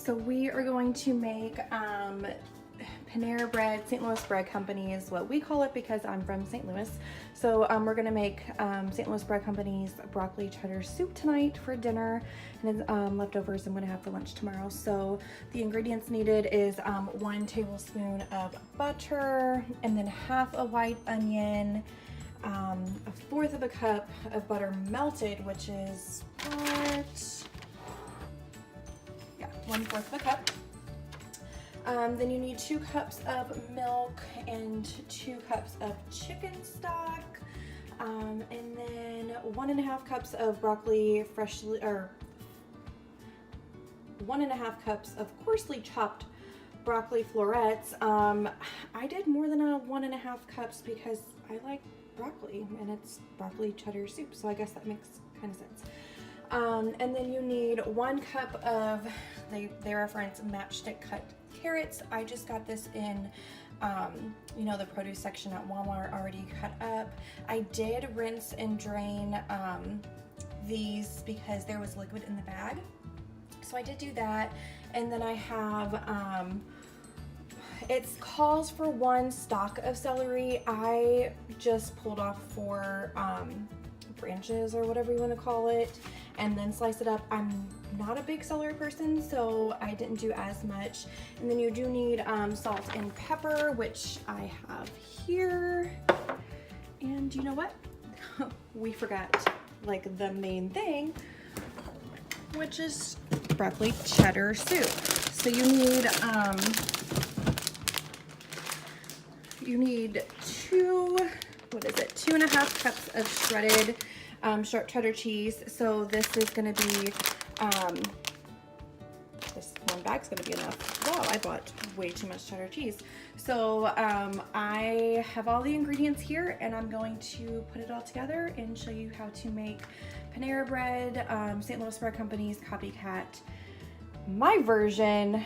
So we are going to make Panera bread. St. Louis Bread Company is what we call it because I'm from St. Louis. So we're gonna make St. Louis Bread Company's broccoli cheddar soup tonight for dinner, and then leftovers I'm gonna have for lunch tomorrow. So the ingredients needed is 1 tablespoon of butter, and then half a white onion, 1/4 of a cup of butter melted, which is 1/4 of a cup. Then you need 2 cups of milk and 2 cups of chicken stock, and then 1.5 cups of broccoli freshly, or 1.5 cups of coarsely chopped broccoli florets. I did more than 1.5 cups because I like broccoli and it's broccoli cheddar soup, so I guess that makes kind of sense. And then you need 1 cup of, they reference matchstick cut carrots. I just got this in, the produce section at Walmart already cut up. I did rinse and drain these because there was liquid in the bag. So I did do that. And then I have, it calls for 1 stalk of celery. I just pulled off 4 branches or whatever you want to call it, and then slice it up. I'm not a big celery person, so I didn't do as much. And then you do need salt and pepper, which I have here. And you know what? We forgot like the main thing, which is broccoli cheddar soup. So you need 2.5 cups of shredded sharp cheddar cheese. So this is going to be, this 1 bag's going to be enough. Wow, I bought way too much cheddar cheese. So I have all the ingredients here, and I'm going to put it all together and show you how to make Panera bread, St. Louis Bread Company's copycat, my version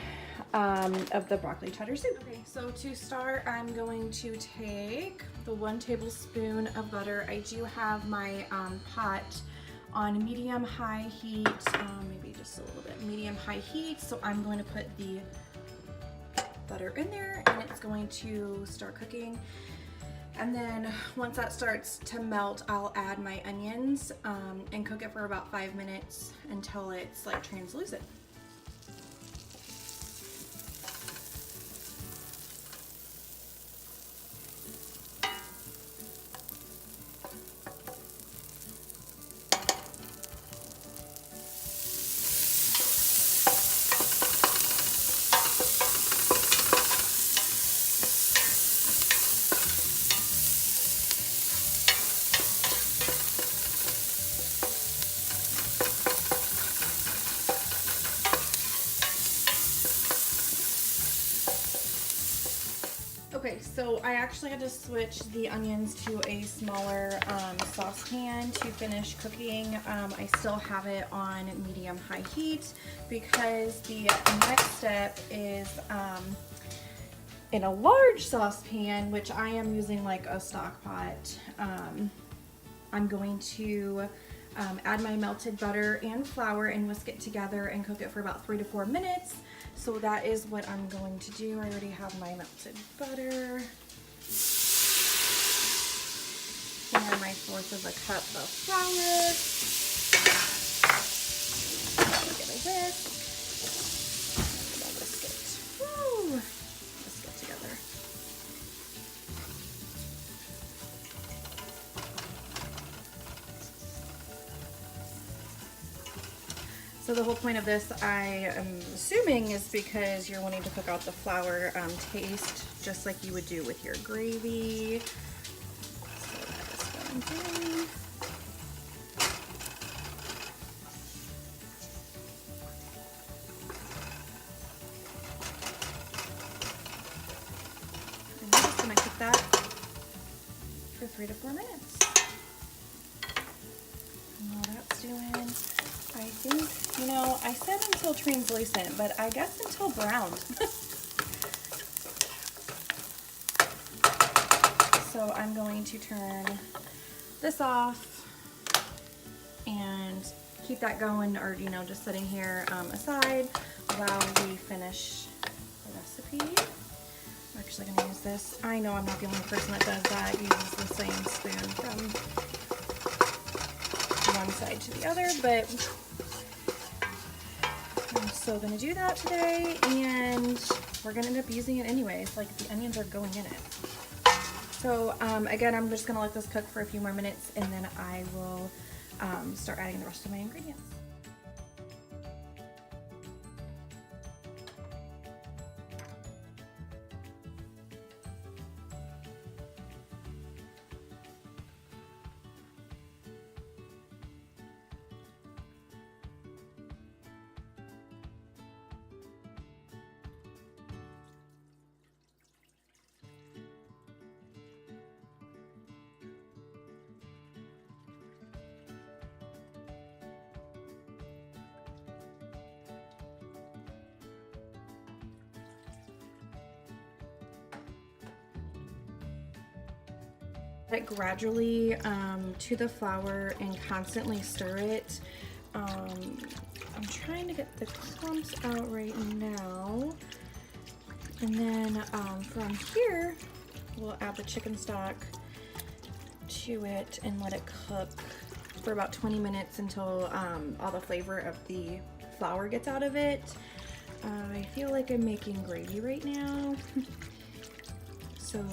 of the broccoli cheddar soup. Okay, so to start, I'm going to take the 1 tablespoon of butter. I do have my pot on medium-high heat, maybe just a little bit medium-high heat. So I'm going to put the butter in there, and it's going to start cooking. And then once that starts to melt, I'll add my onions and cook it for about 5 minutes until it's like translucent. Okay, so I actually had to switch the onions to a smaller saucepan to finish cooking. I still have it on medium-high heat because the next step is in a large saucepan, which I am using like a stock pot. I'm going to add my melted butter and flour and whisk it together and cook it for about 3 to 4 minutes. So that is what I'm going to do. I already have my melted butter. And my 1/4 of a cup of flour. Give it a whisk. And I'll whisk it. Woo! Whisk it together. So the whole point of this, I am assuming, is because you're wanting to cook out the flour taste, just like you would do with your gravy. So that is what I'm doing. And I'm just going to cook that for 3 to 4 minutes. And while that's doing, I think, I said until translucent, but I guess until browned. So I'm going to turn this off and keep that going, or you know, just sitting here aside while we finish the recipe. I'm actually gonna use this. I know I'm not the only person that does that, uses the same spoon from one side to the other, but I'm still gonna do that today, and we're gonna end up using it anyways. Like, the onions are going in it. So again, I'm just gonna let this cook for a few more minutes, and then I will start adding the rest of my ingredients. It gradually to the flour and constantly stir it. I'm trying to get the clumps out right now, and then from here we'll add the chicken stock to it and let it cook for about 20 minutes until all the flavor of the flour gets out of it. I feel like I'm making gravy right now. So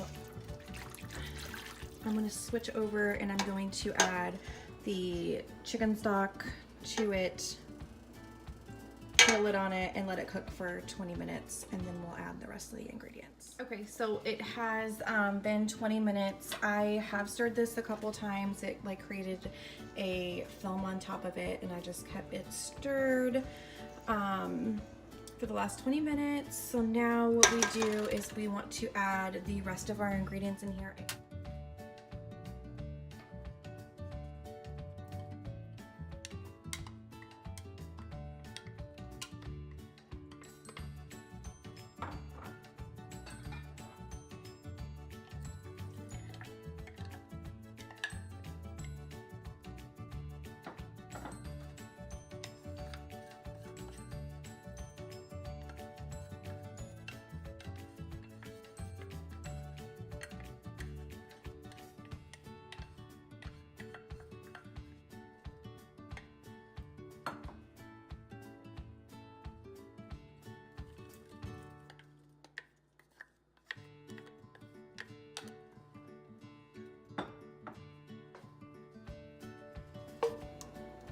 I'm going to switch over and I'm going to add the chicken stock to it, put a lid on it, and let it cook for 20 minutes, and then we'll add the rest of the ingredients. Okay, so it has been 20 minutes. I have stirred this a couple times. It like created a film on top of it, and I just kept it stirred for the last 20 minutes. So now what we do is we want to add the rest of our ingredients in here.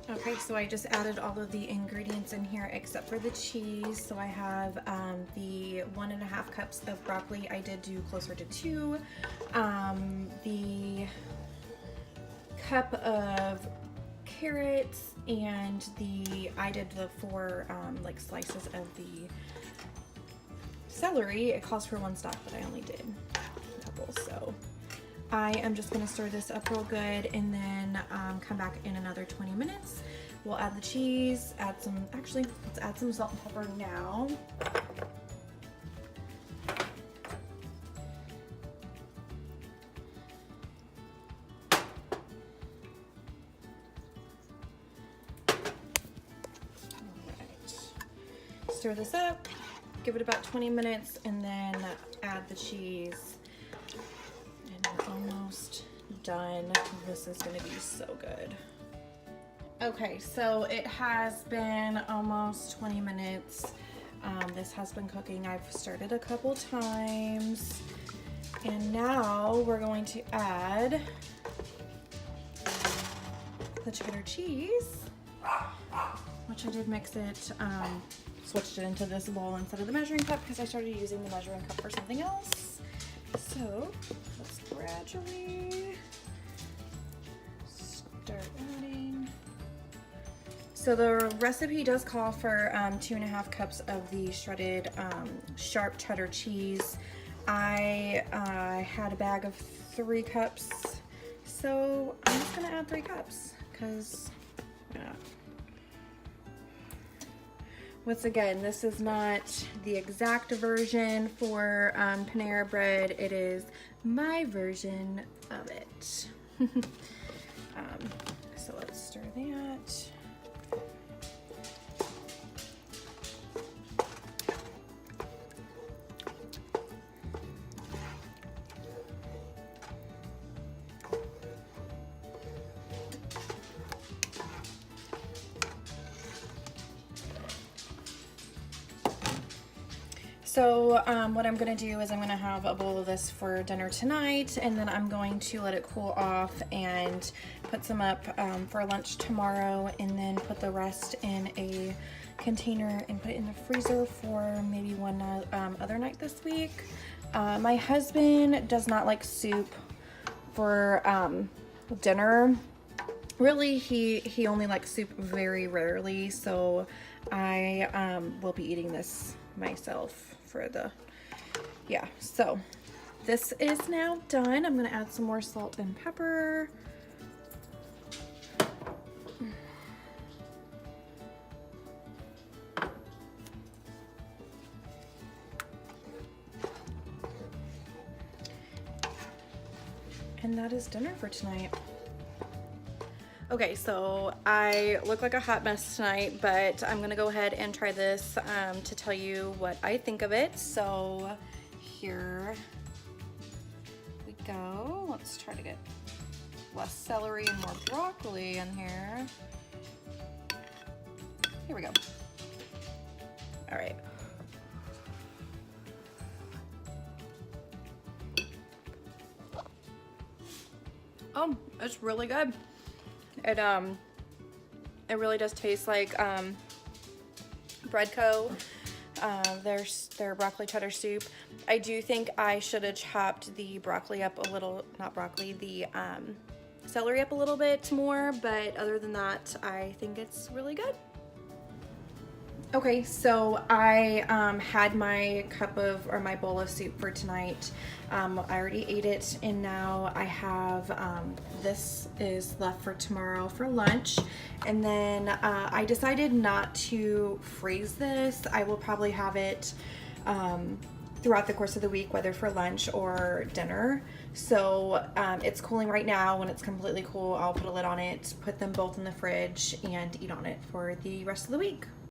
Okay, so I just added all of the ingredients in here except for the cheese. So I have the 1.5 cups of broccoli. I did do closer to 2. The cup of carrots, and I did the 4 like slices of the celery. It calls for 1 stalk, but I only did a couple. So I am just gonna stir this up real good, and then come back in another 20 minutes. We'll add the cheese, let's add some salt and pepper now. Stir this up, give it about 20 minutes, and then add the cheese. And we're almost done. This is gonna be so good. Okay, so it has been almost 20 minutes. This has been cooking. I've stirred it a couple times. And now we're going to add the cheddar cheese, which I did mix it, switched it into this bowl instead of the measuring cup because I started using the measuring cup for something else. So let's gradually start adding. So the recipe does call for 2.5 cups of the shredded sharp cheddar cheese. I had a bag of 3 cups, so I'm just gonna add 3 cups because why not? Once again, this is not the exact version for Panera bread. It is my version of it. So let's stir that. So what I'm gonna do is I'm gonna have a bowl of this for dinner tonight, and then I'm going to let it cool off and put some up for lunch tomorrow, and then put the rest in a container and put it in the freezer for maybe one other night this week. My husband does not like soup for dinner. Really, he only likes soup very rarely, so I will be eating this myself for the, yeah. So this is now done. I'm gonna add some more salt and pepper. And that is dinner for tonight. Okay, so I look like a hot mess tonight, but I'm gonna go ahead and try this to tell you what I think of it. So here we go. Let's try to get less celery and more broccoli in here. Here we go. All right. Oh, it's really good. It really does taste like Breadco, their broccoli cheddar soup. I do think I should have chopped the broccoli up a little, not broccoli, the celery up a little bit more, but other than that, I think it's really good. Okay, so I had my cup of, or my bowl of soup for tonight. I already ate it, and now I have, this is left for tomorrow for lunch. And then I decided not to freeze this. I will probably have it throughout the course of the week, whether for lunch or dinner. So it's cooling right now. When it's completely cool, I'll put a lid on it, put them both in the fridge, and eat on it for the rest of the week.